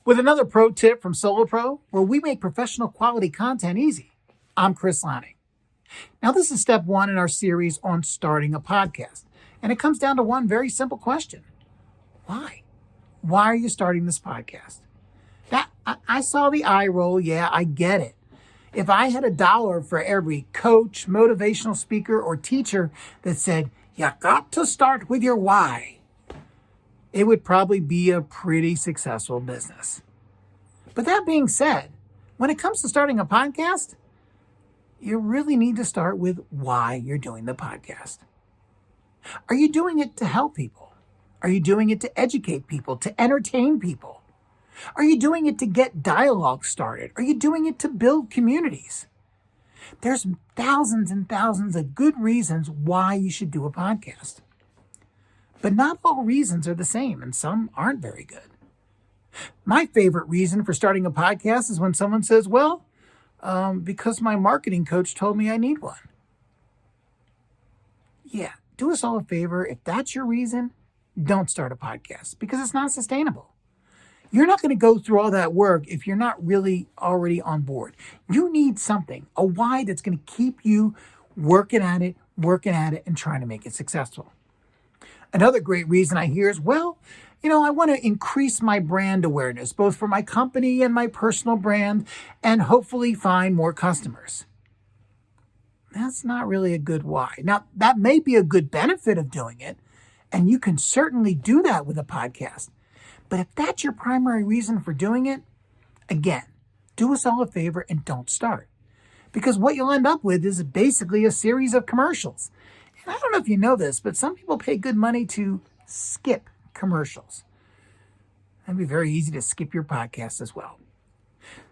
with another pro tip from SoloPro, where we make professional quality content easy. I'm Chris Lanning. Now, this is step one in our series on starting a podcast, and it comes down to one very simple question. Why? Why are you starting this podcast? I saw the eye roll. Yeah, I get it. If I had $1 for every coach, motivational speaker, or teacher that said, you got to start with your why, it would probably be a pretty successful business. But that being said, when it comes to starting a podcast, you really need to start with why you're doing the podcast. Are you doing it to help people? Are you doing it to educate people, to entertain people? Are you doing it to get dialogue started? Are you doing it to build communities? There's thousands and thousands of good reasons why you should do a podcast. But not all reasons are the same, and some aren't very good. My favorite reason for starting a podcast is when someone says, because my marketing coach told me I need one. Yeah, do us all a favor. If that's your reason, don't start a podcast because it's not sustainable. You're not going to go through all that work if you're not really already on board. You need something, a why that's going to keep you working at it, and trying to make it successful. Another great reason I hear is, I want to increase my brand awareness, both for my company and my personal brand, and hopefully find more customers. That's not really a good why. Now, that may be a good benefit of doing it, and you can certainly do that with a podcast. But if that's your primary reason for doing it, again, do us all a favor and don't start. Because what you'll end up with is basically a series of commercials. And I don't know if you know this, but some people pay good money to skip commercials. It'd be very easy to skip your podcast as well.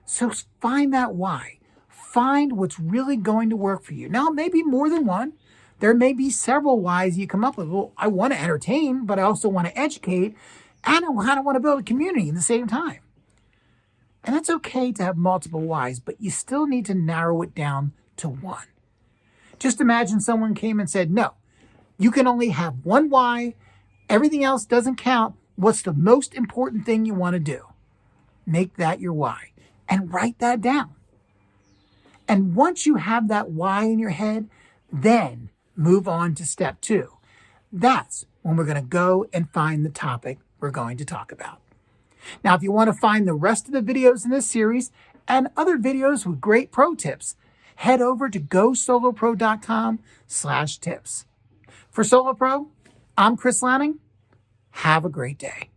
So find that why. Find what's really going to work for you. Now, maybe more than one. There may be several whys you come up with. Well, I want to entertain, but I also want to educate, and I kind of want to build a community at the same time. And that's okay to have multiple whys, but you still need to narrow it down to one. Just imagine someone came and said, no, you can only have one why. Everything else doesn't count. What's the most important thing you want to do? Make that your why and write that down. And once you have that why in your head, then move on to step 2. That's when we're going to go and find the topic we're going to talk about. Now, if you want to find the rest of the videos in this series and other videos with great pro tips, head over to gosolopro.com/tips. For SoloPro, I'm Chris Lanning. Have a great day.